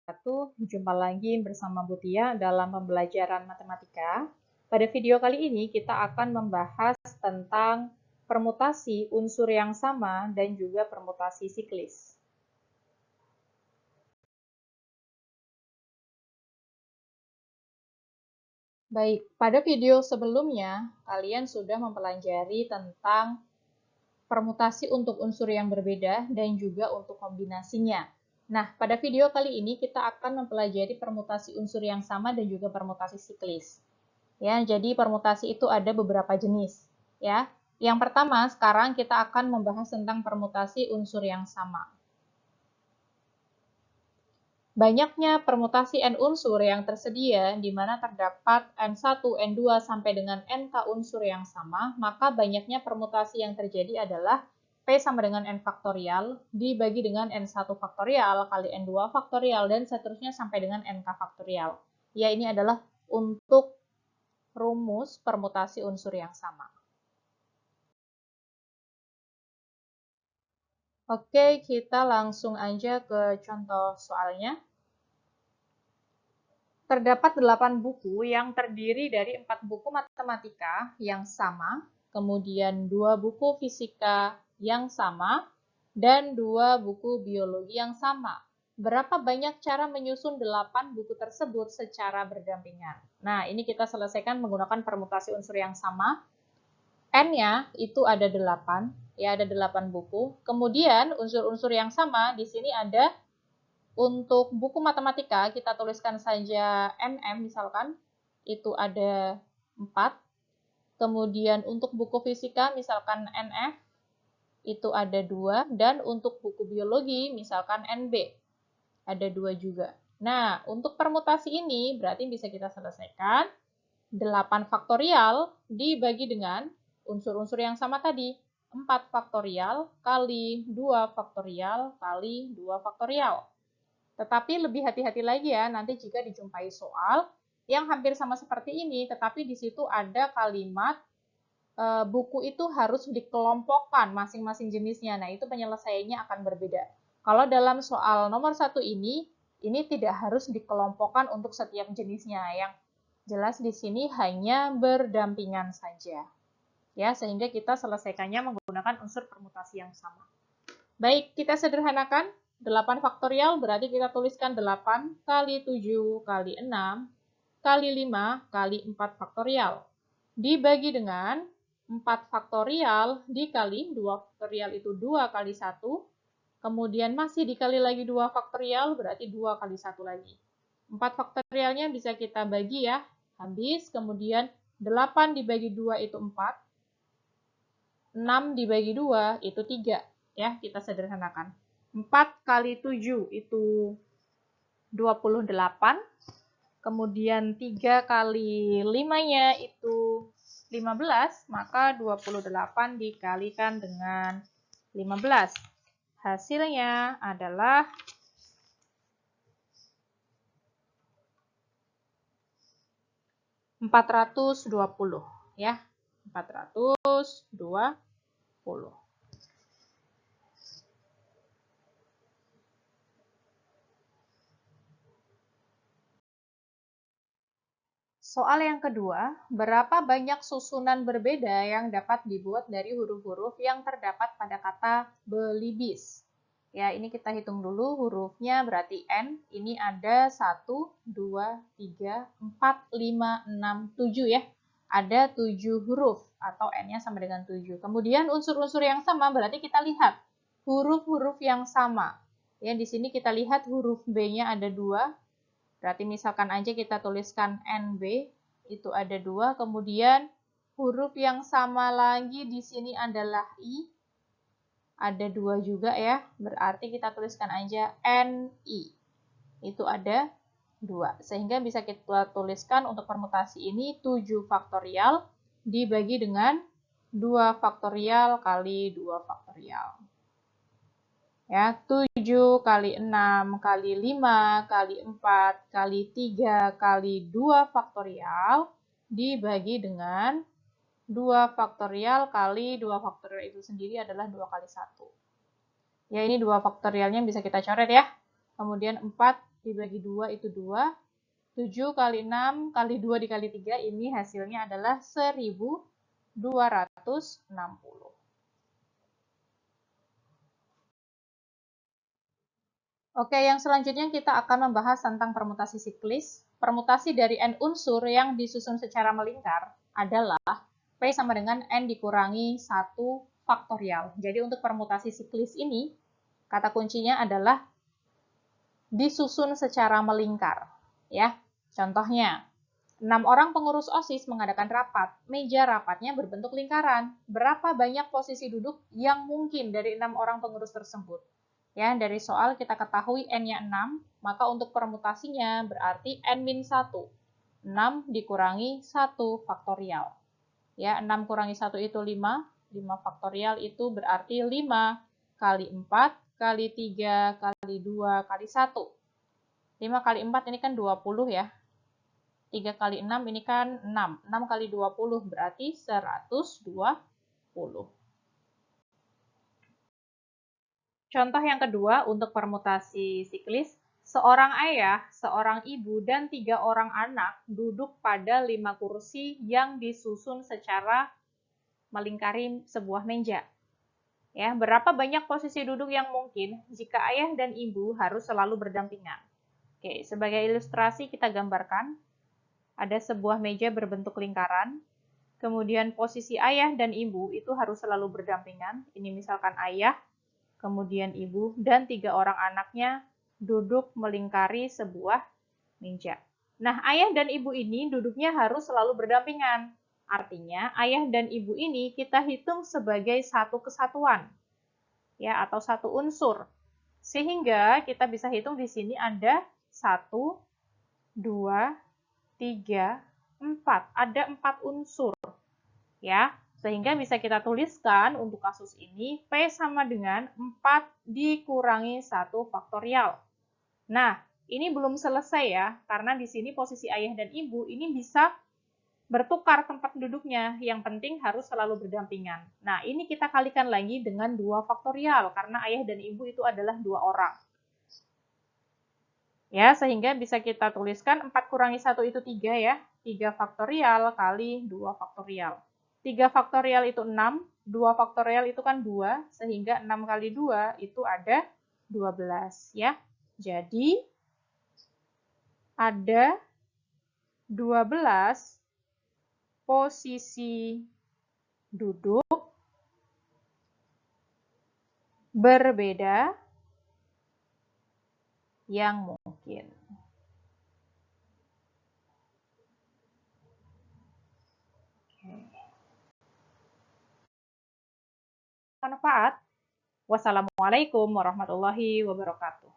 Jumpa lagi bersama Mutia dalam pembelajaran matematika. Pada video kali ini kita akan membahas tentang permutasi unsur yang sama dan juga permutasi siklis. Baik, pada video sebelumnya kalian sudah mempelajari tentang permutasi untuk unsur yang berbeda dan juga untuk kombinasinya. Nah, pada video kali ini kita akan mempelajari permutasi unsur yang sama dan juga permutasi siklis. Ya, jadi permutasi itu ada beberapa jenis, ya. Yang pertama, sekarang kita akan membahas tentang permutasi unsur yang sama. Banyaknya permutasi N unsur yang tersedia, di mana terdapat N1, N2, sampai dengan NK unsur yang sama, maka banyaknya permutasi yang terjadi adalah P sama dengan N faktorial, dibagi dengan N1 faktorial, kali N2 faktorial, dan seterusnya sampai dengan NK faktorial. Ya, ini adalah untuk rumus permutasi unsur yang sama. Oke, kita langsung aja ke contoh soalnya. Terdapat 8 buku yang terdiri dari 4 buku matematika yang sama, kemudian 2 buku fisika yang sama, dan 2 buku biologi yang sama. Berapa banyak cara menyusun 8 buku tersebut secara berdampingan? Nah, ini kita selesaikan menggunakan permutasi unsur yang sama. N-nya itu ada 8, ya ada 8 buku. Kemudian unsur-unsur yang sama di sini ada. Untuk buku matematika kita tuliskan saja NM misalkan, itu ada 4. Kemudian untuk buku fisika misalkan NF, itu ada 2. Dan untuk buku biologi misalkan NB, ada 2 juga. Nah, untuk permutasi ini berarti bisa kita selesaikan 8 faktorial dibagi dengan unsur-unsur yang sama tadi. 4 faktorial kali 2 faktorial kali 2 faktorial. Tetapi lebih hati-hati lagi ya, nanti jika dijumpai soal yang hampir sama seperti ini, tetapi di situ ada kalimat buku itu harus dikelompokkan masing-masing jenisnya. Nah, itu penyelesaiannya akan berbeda. Kalau dalam soal nomor 1 ini tidak harus dikelompokkan untuk setiap jenisnya. Yang jelas di sini hanya berdampingan saja. Ya, sehingga kita selesaikannya menggunakan unsur permutasi yang sama. Baik, kita sederhanakan. 8 faktorial berarti kita tuliskan 8 kali 7 kali 6 kali 5 kali 4 faktorial. Dibagi dengan 4 faktorial dikali 2 faktorial itu 2 kali 1. Kemudian masih dikali lagi 2 faktorial berarti 2 kali 1 lagi. 4 faktorialnya bisa kita bagi ya. Habis, kemudian 8 dibagi 2 itu 4. 6 dibagi 2 itu 3. Ya, kita sederhanakan. 4 kali 7 itu 28. Kemudian 3 kali 5-nya itu 15. Maka 28 dikalikan dengan 15. Hasilnya adalah 420. Ya, 420. Soal yang kedua, berapa banyak susunan berbeda yang dapat dibuat dari huruf-huruf yang terdapat pada kata belibis? Ya, ini kita hitung dulu hurufnya berarti N. Ini ada 1, 2, 3, 4, 5, 6, 7 ya. Ada 7 huruf atau N-nya sama dengan 7. Kemudian unsur-unsur yang sama berarti kita lihat huruf-huruf yang sama. Ya, di sini kita lihat huruf B-nya ada 2. Berarti misalkan aja kita tuliskan NB, itu ada 2. Kemudian huruf yang sama lagi di sini adalah I, ada 2 juga ya. Berarti kita tuliskan aja NI, itu ada 2. Sehingga bisa kita tuliskan untuk permutasi ini 7 faktorial dibagi dengan 2 faktorial kali 2 faktorial. Ya, 7 kali 6 kali 5 kali 4 kali 3 kali 2 faktorial dibagi dengan 2 faktorial kali 2 faktorial itu sendiri adalah 2 kali 1. Ya, ini 2 faktorialnya bisa kita coret ya. Kemudian 4 dibagi 2 itu 2. 7 kali 6 kali 2 dikali 3, ini hasilnya adalah 1260. Oke, yang selanjutnya kita akan membahas tentang permutasi siklis. Permutasi dari n unsur yang disusun secara melingkar adalah P sama dengan N dikurangi 1 faktorial. Jadi untuk permutasi siklis ini, kata kuncinya adalah disusun secara melingkar. Ya, contohnya, 6 orang pengurus OSIS mengadakan rapat. Meja rapatnya berbentuk lingkaran. Berapa banyak posisi duduk yang mungkin dari 6 orang pengurus tersebut? Ya, dari soal kita ketahui N-nya 6, maka untuk permutasinya berarti N-1. 6 dikurangi 1 faktorial. Ya, 6 kurangi 1 itu 5. 5 faktorial itu berarti 5 kali 4 kali 3 kali 2 kali 1. 5 kali 4 ini kan 20 ya. 3 kali 6 ini kan 6. 6 kali 20 berarti 120. Contoh yang kedua untuk permutasi siklis, seorang ayah, seorang ibu, dan 3 orang anak duduk pada 5 kursi yang disusun secara melingkari sebuah meja. Ya, berapa banyak posisi duduk yang mungkin jika ayah dan ibu harus selalu berdampingan? Oke, sebagai ilustrasi kita gambarkan ada sebuah meja berbentuk lingkaran, kemudian posisi ayah dan ibu itu harus selalu berdampingan. Ini misalkan ayah, kemudian ibu, dan 3 orang anaknya duduk melingkari sebuah meja. Nah, ayah dan ibu ini duduknya harus selalu berdampingan. Artinya, ayah dan ibu ini kita hitung sebagai satu kesatuan, ya, atau satu unsur. Sehingga kita bisa hitung di sini ada 1, 2, 3, 4. Ada 4 unsur, ya. Sehingga bisa kita tuliskan untuk kasus ini, P sama dengan 4 dikurangi 1 faktorial. Nah, ini belum selesai ya, karena di sini posisi ayah dan ibu ini bisa bertukar tempat duduknya. Yang penting harus selalu berdampingan. Nah, ini kita kalikan lagi dengan 2 faktorial, karena ayah dan ibu itu adalah 2 orang. Ya, sehingga bisa kita tuliskan 4 kurangi 1 itu 3 ya. 3 faktorial kali 2 faktorial. 3 faktorial itu 6, 2 faktorial itu kan 2, sehingga 6 kali 2 itu ada 12 ya. Jadi ada 12 posisi duduk berbeda yang mungkin. Manfaat. Wassalamualaikum warahmatullahi wabarakatuh.